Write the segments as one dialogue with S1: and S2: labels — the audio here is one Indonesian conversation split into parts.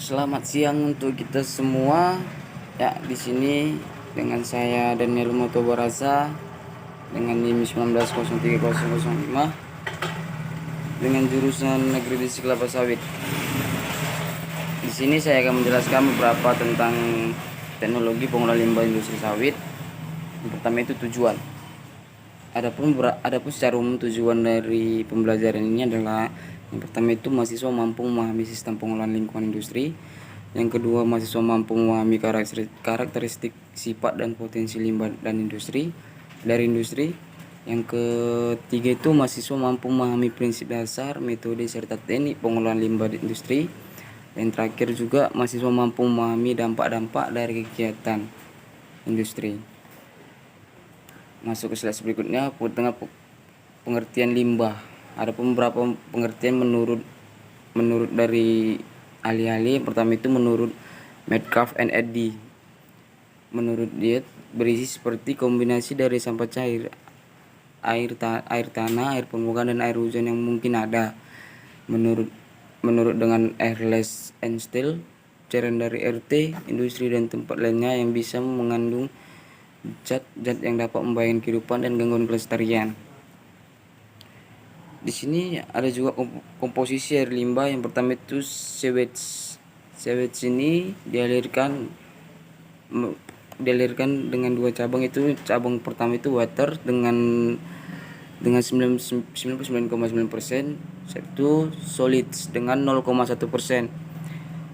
S1: Selamat siang untuk kita semua. Ya, di sini dengan saya Daniel Motobaraza dengan NIM 190305 dengan jurusan Negeri Distrik Kelapa Sawit. Di sini saya akan menjelaskan beberapa tentang teknologi pengolahan limbah industri sawit. Yang pertama itu tujuan. Adapun secara umum tujuan dari pembelajaran ini adalah yang pertama itu mahasiswa mampu memahami sistem pengolahan lingkungan industri. Yang kedua, mahasiswa mampu memahami karakteristik, sifat dan potensi limbah dan industri dari industri. Yang ketiga itu mahasiswa mampu memahami prinsip dasar, metode serta teknik pengolahan limbah di industri. Yang terakhir juga mahasiswa mampu memahami dampak-dampak dari kegiatan industri. Masuk ke slide berikutnya, tentang pengertian limbah. Ada beberapa pengertian menurut dari ahli-ahli. Pertama itu menurut Metcalfe and Eddy. Menurut dia berisi seperti kombinasi dari sampah cair, air tanah, air permukaan dan air hujan yang mungkin ada. Menurut dengan airless and still, cairan dari RT, industri dan tempat lainnya yang bisa mengandung zat-zat yang dapat membahayakan kehidupan dan gangguan kelestarian. Di sini ada juga komposisi air limbah. Yang pertama itu sewage. Sewage ini dialirkan dengan dua cabang. Itu cabang pertama itu water dengan 99,9%, satu solids dengan 0,1%.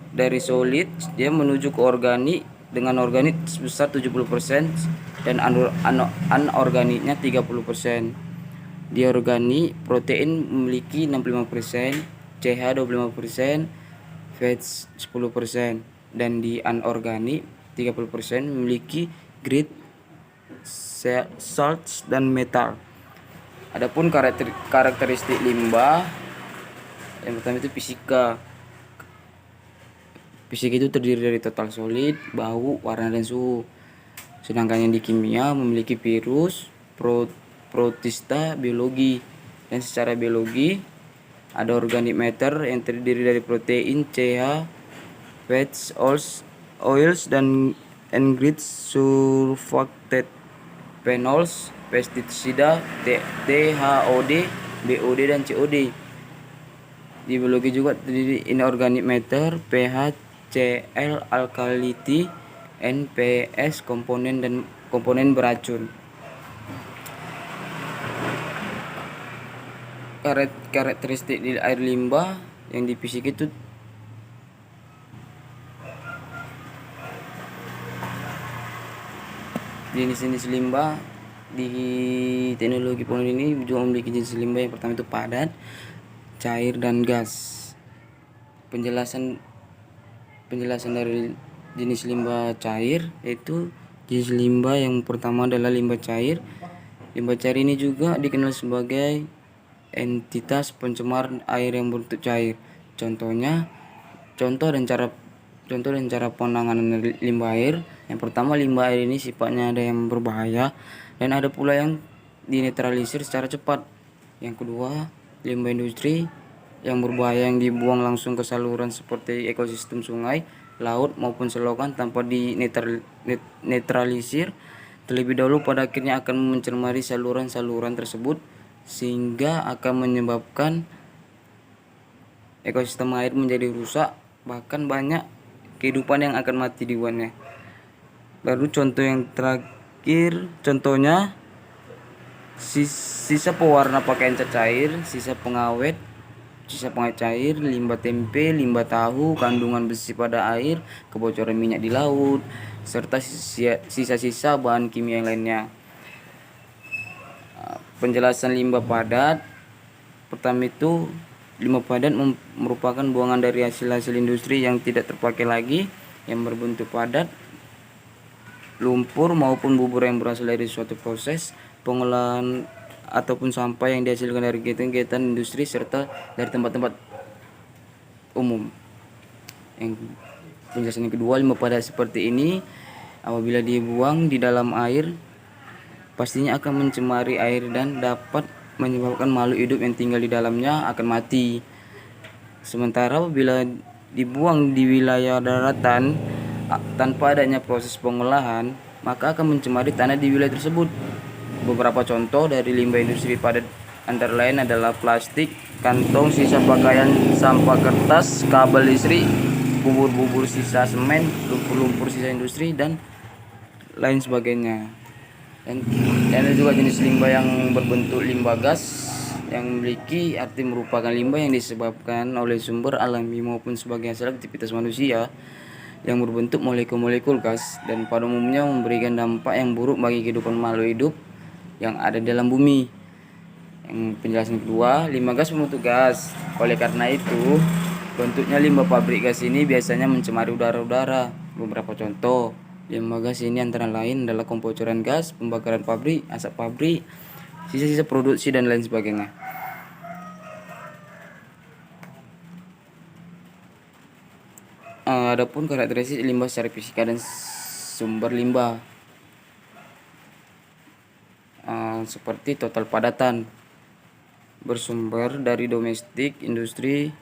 S1: Dari solid dia menuju ke organik dengan organik sebesar 70% dan anorganiknya 30%. Di organik protein memiliki 65%, CH 25%, fats 10%, dan di anorganik 30% memiliki grit, salts dan metal. Adapun karakteristik limbah, yang pertama itu fisika. Fisika itu terdiri dari total solid, bau, warna dan suhu. Sedangkan yang di kimia memiliki virus, protista, biologi. Dan secara biologi ada organic matter yang terdiri dari protein, CH, fats, oils dan grit, surfactant, phenols, pestisida, THOD, BOD dan COD. Di biologi juga terdiri inorganic matter, pH, Cl, alkalinity, NPS, komponen beracun. Karakteristik di air limbah yang di fisika itu jenis-jenis limbah. Di teknologi pengolahan ini juga memiliki jenis limbah. Yang pertama itu padat, cair dan gas. Penjelasan dari jenis limbah cair yaitu jenis limbah yang pertama adalah limbah cair. Limbah cair ini juga dikenal sebagai entitas pencemar air yang berbentuk cair. Contoh dan cara penanganan limbah air. Yang pertama, limbah air ini sifatnya ada yang berbahaya dan ada pula yang dinetralisir secara cepat. Yang kedua, limbah industri yang berbahaya yang dibuang langsung ke saluran seperti ekosistem sungai, laut maupun selokan tanpa dinetralisir terlebih dahulu, pada akhirnya akan mencemari saluran-saluran tersebut sehingga akan menyebabkan ekosistem air menjadi rusak, bahkan banyak kehidupan yang akan mati di bawahnya. Baru contoh yang terakhir, contohnya sisa pewarna pakaian cair, sisa pengawet cair, limbah tempe, limbah tahu, kandungan besi pada air, kebocoran minyak di laut, serta sisa-sisa bahan kimia yang lainnya. Penjelasan limbah padat. Pertama itu, limbah padat merupakan buangan dari hasil-hasil industri yang tidak terpakai lagi, yang berbentuk padat, lumpur maupun bubur yang berasal dari suatu proses pengolahan ataupun sampah yang dihasilkan dari kegiatan industri serta dari tempat-tempat umum. Yang penjelasan yang kedua, limbah padat seperti ini apabila dibuang di dalam air pastinya akan mencemari air dan dapat menyebabkan makhluk hidup yang tinggal di dalamnya akan mati. Sementara apabila dibuang di wilayah daratan tanpa adanya proses pengolahan, maka akan mencemari tanah di wilayah tersebut. Beberapa contoh dari limbah industri padat antara lain adalah plastik, kantong sisa pakaian, sampah kertas, kabel listrik, bubur-bubur sisa semen, lumpur-lumpur sisa industri, dan lain sebagainya. Dan ada juga jenis limbah yang berbentuk limbah gas yang memiliki arti merupakan limbah yang disebabkan oleh sumber alami maupun sebagai hasil aktivitas manusia yang berbentuk molekul-molekul gas dan pada umumnya memberikan dampak yang buruk bagi kehidupan makhluk hidup yang ada di dalam bumi. Yang penjelasan kedua, limbah gas membentuk gas. Oleh karena itu, bentuknya limbah pabrik gas ini biasanya mencemari udara-udara. Beberapa contoh limbah gas ini antara lain adalah pembocoran gas, pembakaran pabrik, asap pabrik, sisa-sisa produksi, dan lain sebagainya. Adapun karakteristik limbah secara fisika dan sumber limbah, seperti total padatan, bersumber dari domestik, industri,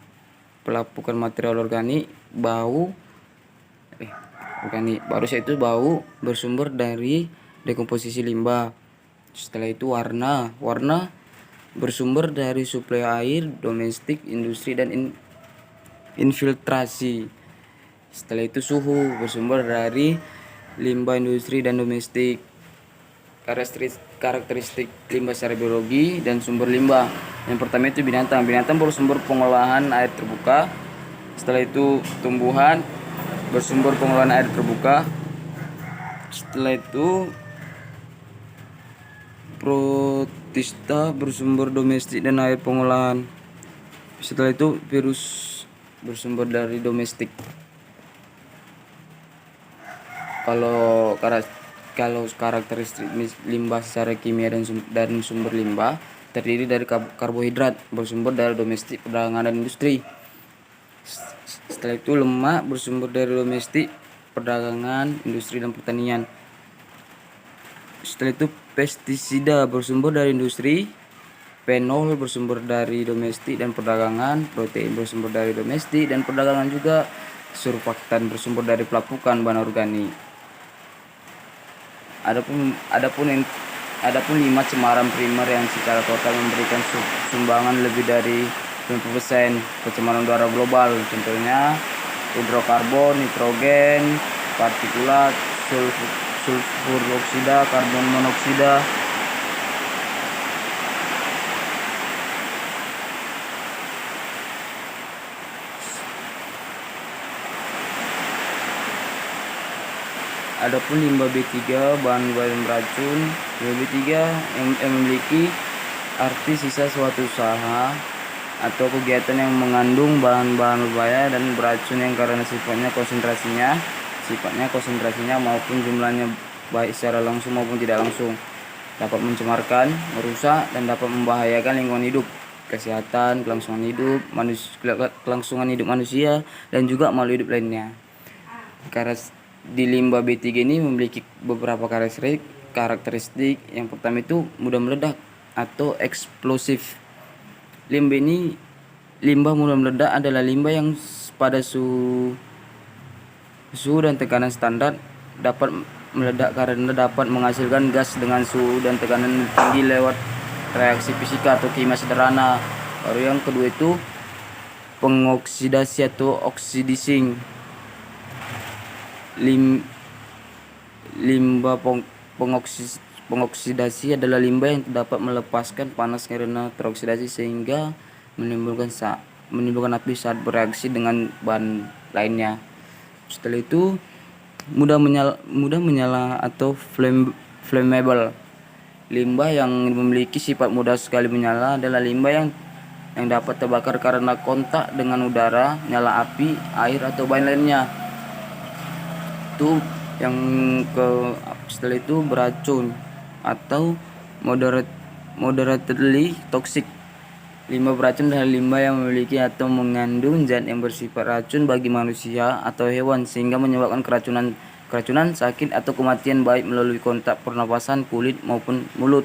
S1: pelapukan material organik, bau, bersumber dari dekomposisi limbah. Setelah itu warna bersumber dari suplai air, domestik, industri, dan infiltrasi. Setelah itu suhu bersumber dari limbah industri dan domestik. Karakteristik limbah secara biologi dan sumber limbah. Yang pertama itu binatang bersumber pengolahan air terbuka. Setelah itu tumbuhan bersumber pengolahan air terbuka. Setelah itu protista bersumber domestik dan air pengolahan. Setelah itu virus bersumber dari domestik. Kalau karakteristik limbah secara kimia dan sumber limbah terdiri dari karbohidrat bersumber dari domestik, perdagangan, dan industri. Setelah itu lemak bersumber dari domestik, perdagangan, industri, dan pertanian. Setelah itu pestisida bersumber dari industri, fenol bersumber dari domestik dan perdagangan, protein bersumber dari domestik dan perdagangan juga, surfaktan bersumber dari pelapukan bahan organik. Adapun 5 cemaran primer yang secara total memberikan sumbangan lebih dari 20% pencemaran udara global. Contohnya hidrokarbon, nitrogen, partikulat, sulfur oksida, karbon monoksida. Adapun limbah B3, bahan beracun. Limbah B3 yang memiliki arti sisa suatu usaha atau kegiatan yang mengandung bahan-bahan berbahaya dan beracun yang karena sifatnya konsentrasinya maupun jumlahnya baik secara langsung maupun tidak langsung dapat mencemarkan, merusak, dan dapat membahayakan lingkungan hidup, kesehatan, kelangsungan hidup manusia dan juga makhluk hidup lainnya. Karena di limbah B3 ini memiliki beberapa karakteristik. Yang pertama itu mudah meledak atau eksplosif. Limbah mudah meledak adalah limbah yang pada suhu dan tekanan standar dapat meledak karena dapat menghasilkan gas dengan suhu dan tekanan tinggi lewat reaksi fisika atau kimia sederhana. Baru yang kedua itu pengoksidasi atau oxidizing. Limbah pengoksidasi adalah limbah yang dapat melepaskan panas karena teroksidasi sehingga menimbulkan api saat bereaksi dengan bahan lainnya. Setelah itu mudah menyala atau flammable. Limbah yang memiliki sifat mudah sekali menyala adalah limbah yang dapat terbakar karena kontak dengan udara, nyala api, air, atau bahan lainnya. Setelah itu beracun atau moderately toxic. Limbah beracun adalah limbah yang memiliki atau mengandung zat yang bersifat racun bagi manusia atau hewan sehingga menyebabkan keracunan, sakit, atau kematian baik melalui kontak pernapasan, kulit maupun mulut.